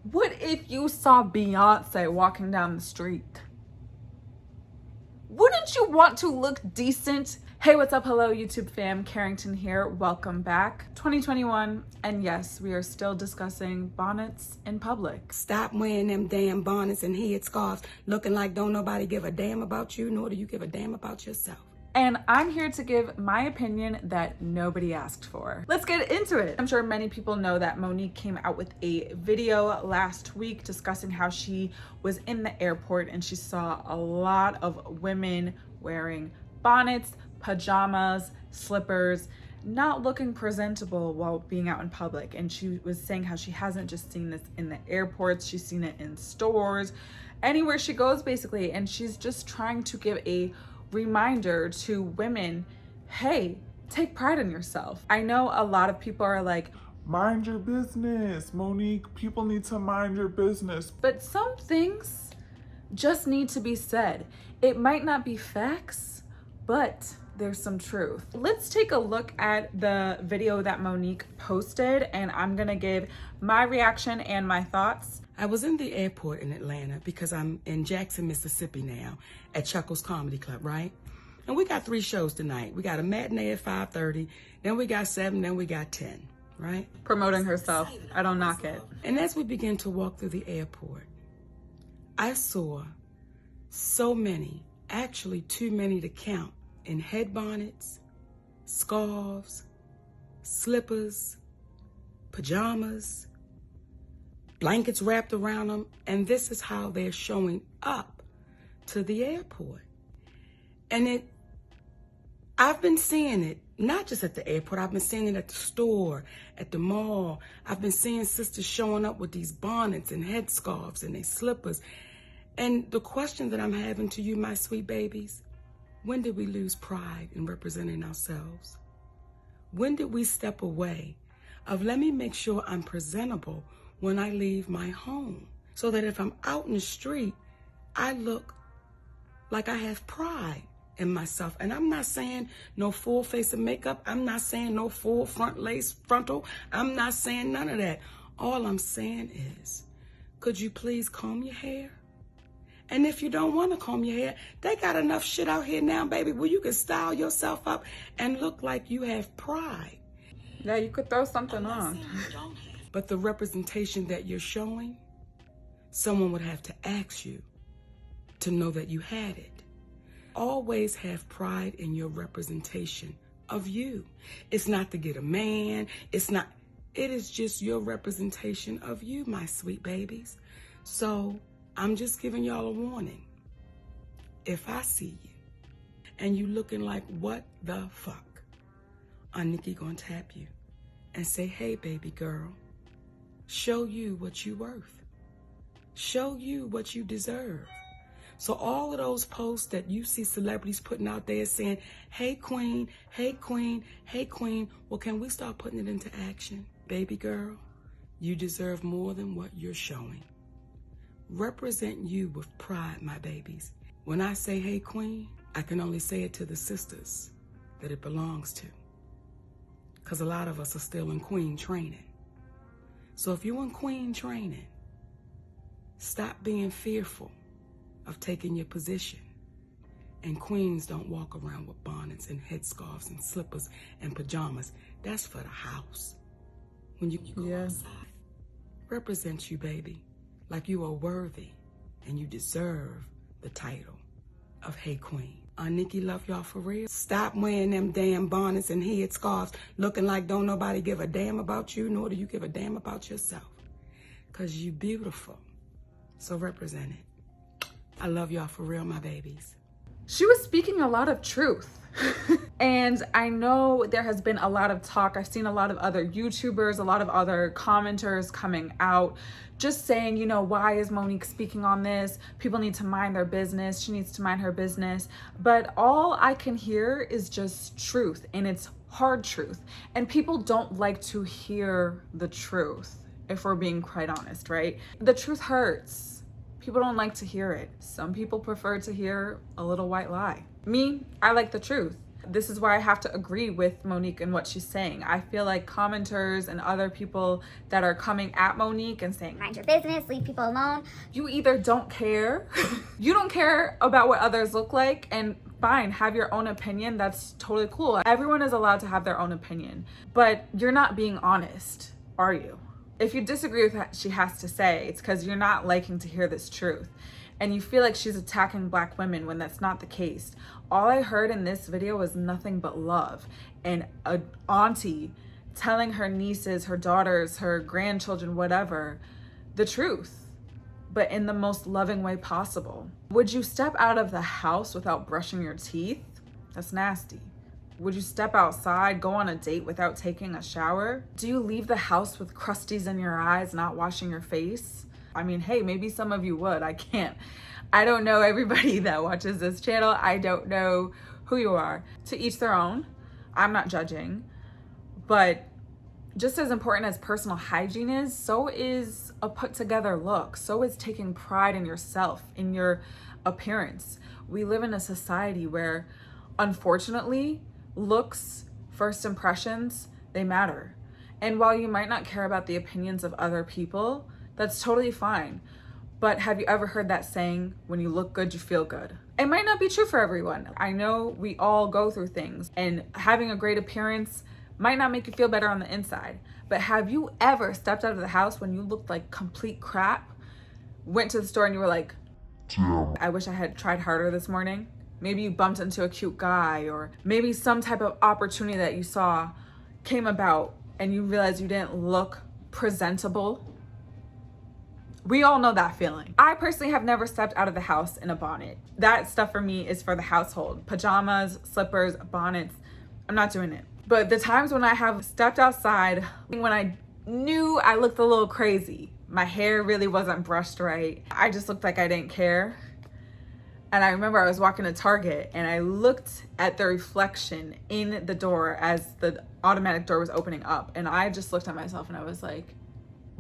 What if you saw Beyonce walking down the street? Wouldn't you want to look decent? Hey, what's up? Hello, YouTube fam. Carrington here. Welcome back. 2021, and yes, we are still discussing bonnets in public. Stop wearing them damn bonnets and head scarves looking like don't nobody give a damn about you, nor do you give a damn about yourself. And I'm here to give my opinion that nobody asked for. Let's get into it. I'm sure many people know that Monique came out with a video last week discussing how she was in the airport and she saw a lot of women wearing bonnets, pajamas, slippers, not looking presentable while being out in public. And she was saying how she hasn't just seen this in the airports, she's seen it in stores, anywhere she goes basically. And she's just trying to give a reminder to women, hey, take pride in yourself. I know a lot of people are like, mind your business, Monique. People need to mind your business. but some things just need to be said. It might not be facts, but there's some truth. Let's take a look at the video that Monique posted, and I'm gonna give my reaction and my thoughts. I was in the airport in Atlanta because I'm in Jackson, Mississippi now at Chuckles Comedy Club, right? And we got 3 shows tonight. We got a matinee at 5:30, then we got 7, then we got 10, right? Promoting herself, I don't knock it. And as we began to walk through the airport, I saw so many, actually too many to count, in head bonnets, scarves, slippers, pajamas, blankets wrapped around them, and this is how they're showing up to the airport. And I've been seeing it, not just at the airport, I've been seeing it at the store, at the mall. I've been seeing sisters showing up with these bonnets and headscarves and their slippers. And the question that I'm having to you, my sweet babies, when did we lose pride in representing ourselves? When did we step away of let me make sure I'm presentable when I leave my home, so that if I'm out in the street, I look like I have pride in myself? And I'm not saying no full face of makeup. I'm not saying no full front lace frontal. I'm not saying none of that. All I'm saying is, could you please comb your hair? And if you don't want to comb your hair, they got enough shit out here now, baby, where you can style yourself up and look like you have pride. Yeah, you could throw something on. But the representation that you're showing, someone would have to ask you to know that you had it. Always have pride in your representation of you. It's not to get a man. It is just your representation of you, my sweet babies. So I'm just giving y'all a warning. If I see you and you looking like what the fuck, Nikki gonna tap you and say, hey, baby girl, show you what you worth. Show you what you deserve. So all of those posts that you see celebrities putting out there saying, hey, queen, hey, queen, hey, queen, well, can we start putting it into action? Baby girl, you deserve more than what you're showing. Represent you with pride, my babies. When I say, hey, queen, I can only say it to the sisters that it belongs to, because a lot of us are still in queen training. So if you're in queen training, stop being fearful of taking your position. And queens don't walk around with bonnets and headscarves and slippers and pajamas. That's for the house. When you go outside, represent you, baby, like you are worthy and you deserve the title of Hey Queen. Nikki, love y'all for real. Stop wearing them damn bonnets and head scarves looking like don't nobody give a damn about you, nor do you give a damn about yourself. Because you beautiful. So represent it. I love y'all for real, my babies. She was speaking a lot of truth. And I know there has been a lot of talk. I've seen a lot of other YouTubers, a lot of other commenters coming out just saying, you know, why is Monique speaking on this? People need to mind their business. She needs to mind her business. But all I can hear is just truth, and it's hard truth. And people don't like to hear the truth, if we're being quite honest, right? The truth hurts. People don't like to hear it. Some people prefer to hear a little white lie. Me, I like the truth. This is why I have to agree with Monique and what she's saying. I feel like commenters and other people that are coming at Monique and saying, mind your business, leave people alone. You either don't care, you don't care about what others look like, and fine, have your own opinion. That's totally cool. Everyone is allowed to have their own opinion, but you're not being honest, are you? If you disagree with what she has to say, it's because you're not liking to hear this truth. And you feel like she's attacking Black women when that's not the case. All I heard in this video was nothing but love. And an auntie telling her nieces, her daughters, her grandchildren, whatever, the truth, but in the most loving way possible. Would you step out of the house without brushing your teeth? That's nasty. Would you step outside, go on a date without taking a shower? Do you leave the house with crusties in your eyes, not washing your face? I mean, hey, maybe some of you would. I can't. I don't know everybody that watches this channel. I don't know who you are. To each their own. I'm not judging. But just as important as personal hygiene is, so is a put together look. So is taking pride in yourself, in your appearance. We live in a society where, unfortunately, looks, first impressions, they matter. And while you might not care about the opinions of other people, that's totally fine. But have you ever heard that saying, when you look good, you feel good? It might not be true for everyone. I know we all go through things, and having a great appearance might not make you feel better on the inside. But have you ever stepped out of the house when you looked like complete crap, went to the store and you were like, I wish I had tried harder this morning? Maybe you bumped into a cute guy, or maybe some type of opportunity that you saw came about and you realized you didn't look presentable. We all know that feeling. I personally have never stepped out of the house in a bonnet. That stuff for me is for the household. Pajamas, slippers, bonnets, I'm not doing it. But the times when I have stepped outside, when I knew I looked a little crazy, my hair really wasn't brushed right, I just looked like I didn't care. And I remember I was walking to Target and I looked at the reflection in the door as the automatic door was opening up. And I just looked at myself and I was like,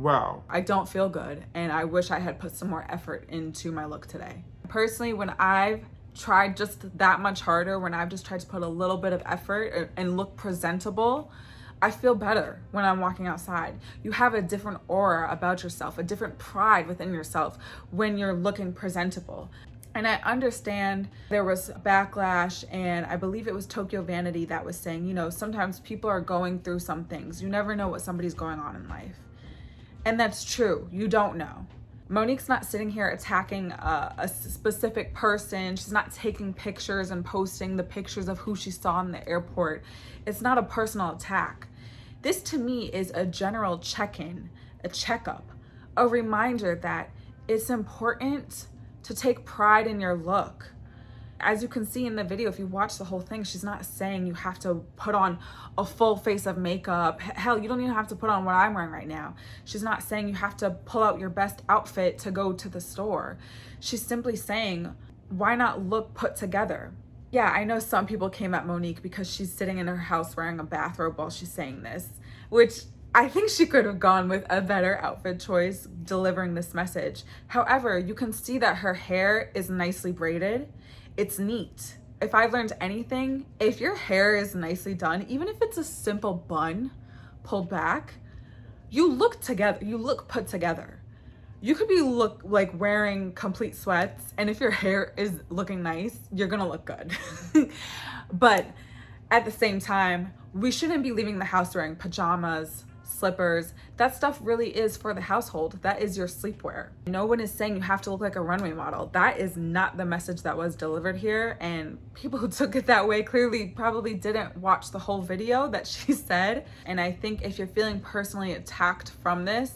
Wow. I don't feel good. And I wish I had put some more effort into my look today. Personally, when I've tried just that much harder, when I've just tried to put a little bit of effort and look presentable, I feel better when I'm walking outside. You have a different aura about yourself, a different pride within yourself when you're looking presentable. And I understand there was backlash, and I believe it was Tokyo Vanity that was saying, you know, sometimes people are going through some things. You never know what somebody's going on in life. And that's true. You don't know. Monique's not sitting here attacking a specific person. She's not taking pictures and posting the pictures of who she saw in the airport. It's not a personal attack. This to me is a general check-in, a checkup, a reminder that it's important to take pride in your look. As you can see in the video, if you watch the whole thing, she's not saying you have to put on a full face of makeup. Hell, you don't even have to put on what I'm wearing right now. She's not saying you have to pull out your best outfit to go to the store. She's simply saying, why not look put together? Yeah, I know some people came at Monique because she's sitting in her house wearing a bathrobe while she's saying this, which I think she could have gone with a better outfit choice delivering this message. However, you can see that her hair is nicely braided. It's neat. If I learned anything, if your hair is nicely done, even if it's a simple bun pulled back, you look together, you look put together. You could be look like wearing complete sweats, and if your hair is looking nice, you're gonna look good. But at the same time, we shouldn't be leaving the house wearing pajamas, slippers. That stuff really is for the household. That is your sleepwear. No one is saying you have to look like a runway model. That is not the message that was delivered here, and people who took it that way clearly probably didn't watch the whole video that she said. And I think if you're feeling personally attacked from this,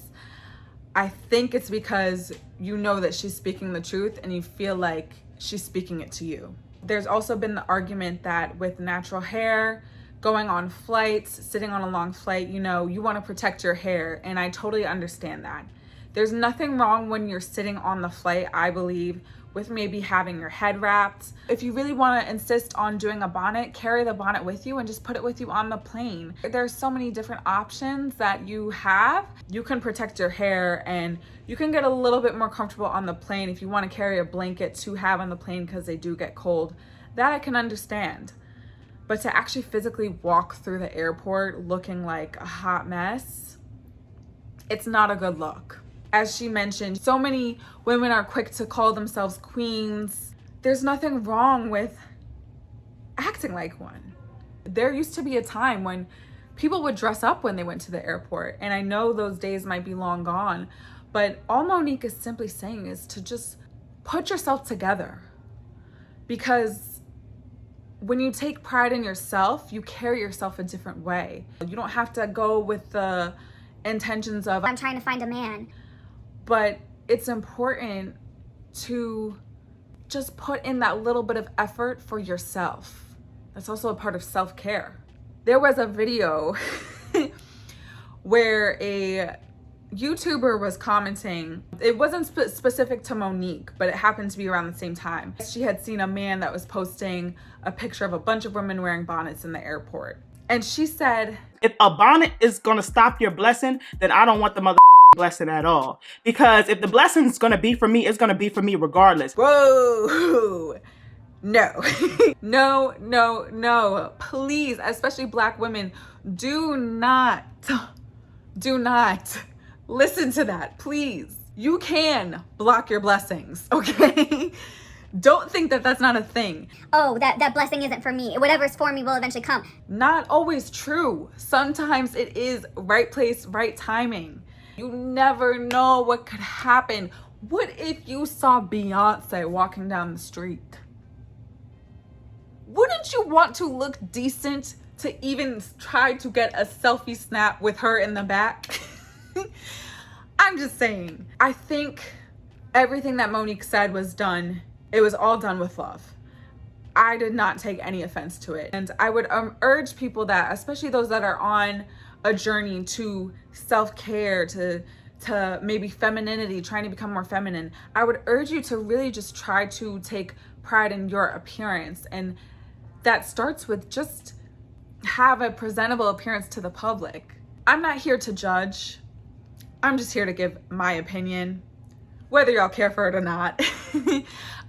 I think it's because you know that she's speaking the truth and you feel like she's speaking it to you. There's also been the argument that with natural hair, going on flights, sitting on a long flight, you know, you want to protect your hair, and I totally understand that. There's nothing wrong when you're sitting on the flight, I believe, with maybe having your head wrapped. If you really want to insist on doing a bonnet, carry the bonnet with you and just put it with you on the plane. There's so many different options that you have. You can protect your hair, and you can get a little bit more comfortable on the plane if you want to carry a blanket to have on the plane because they do get cold. That I can understand. But to actually physically walk through the airport looking like a hot mess, it's not a good look. As she mentioned, so many women are quick to call themselves queens. There's nothing wrong with acting like one. There used to be a time when people would dress up when they went to the airport, and I know those days might be long gone, but all Monique is simply saying is to just put yourself together. Because when you take pride in yourself, you carry yourself a different way. You don't have to go with the intentions of, I'm trying to find a man. but it's important to just put in that little bit of effort for yourself. That's also a part of self-care. There was a video where a YouTuber was commenting. It wasn't specific to Monique, but it happened to be around the same time. She had seen a man that was posting a picture of a bunch of women wearing bonnets in the airport. And she said, if a bonnet is going to stop your blessing, then I don't want the mother blessing at all. Because if the blessing is going to be for me, it's going to be for me regardless. whoa, no, no, please, especially Black women, do not listen to that, please. You can block your blessings, okay? Don't think that that's not a thing. Oh, that blessing isn't for me. Whatever's for me will eventually come. Not always true. Sometimes it is right place, right timing. You never know what could happen. What if you saw Beyonce walking down the street? Wouldn't you want to look decent to even try to get a selfie snap with her in the back? I'm just saying. I think everything that Monique said was done. It was all done with love. I did not take any offense to it. And I would urge people that, especially those that are on a journey to self-care, to maybe femininity, trying to become more feminine, I would urge you to really just try to take pride in your appearance. And that starts with just have a presentable appearance to the public. I'm not here to judge. I'm just here to give my opinion, whether y'all care for it or not.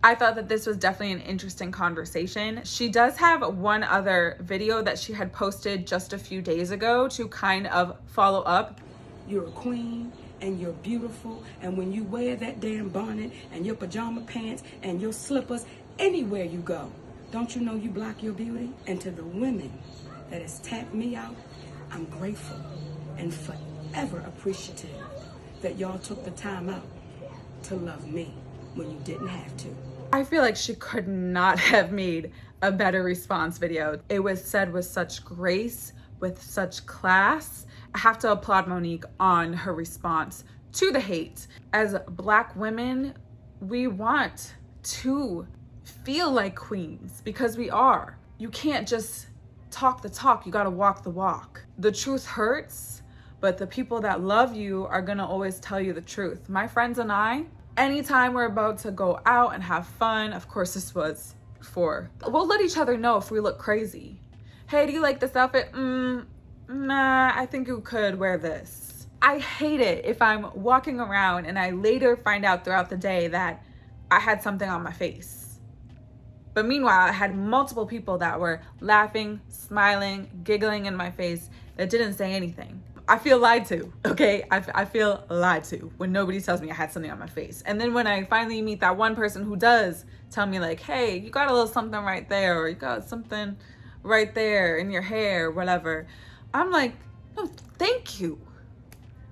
I thought that this was definitely an interesting conversation. She does have one other video that she had posted just a few days ago to kind of follow up. You're a queen and you're beautiful, and when you wear that damn bonnet and your pajama pants and your slippers anywhere you go, don't you know you block your beauty? And to the women that has tapped me out, I'm grateful and forever appreciative that y'all took the time out to love me when you didn't have to. I feel like she could not have made a better response video. It was said with such grace, with such class. I have to applaud Monique on her response to the hate. As Black women, we want to feel like queens because we are. You can't just talk the talk, you gotta walk the walk. The truth hurts, but the people that love you are gonna always tell you the truth. My friends and I, anytime we're about to go out and have fun, of course this was before, we'll let each other know if we look crazy. Hey, do you like this outfit? Nah, I think you could wear this. I hate it if I'm walking around and I later find out throughout the day that I had something on my face. But meanwhile, I had multiple people that were laughing, smiling, giggling in my face that didn't say anything. I feel lied to, okay? I feel lied to when nobody tells me I had something on my face. And then when I finally meet that one person who does tell me like, hey, you got a little something right there, or you got something right there in your hair, whatever. I'm like, no, thank you.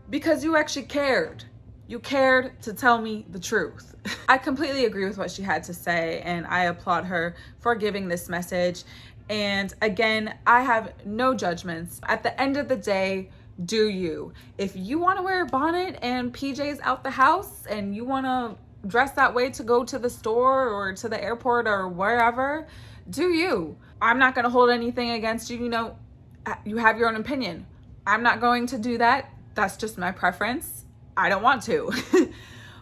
Because you actually cared. You cared to tell me the truth. I completely agree with what she had to say, and I applaud her for giving this message. And again, I have no judgments. At the end of the day, do you. If you want to wear a bonnet and PJs out the house and you want to dress that way to go to the store or to the airport or wherever, do you. I'm not going to hold anything against you. You know, you have your own opinion. I'm not going to do that. That's just my preference. I don't want to.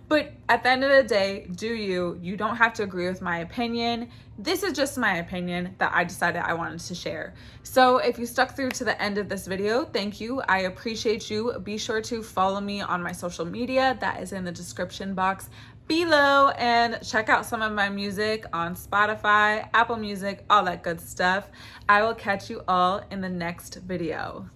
But at the end of the day, do you. You don't have to agree with my opinion. This is just my opinion that I decided I wanted to share. So if you stuck through to the end of this video, thank you. I appreciate you. Be sure to follow me on my social media. That is in the description box below and check out some of my music on Spotify, Apple Music, all that good stuff. I will catch you all in the next video.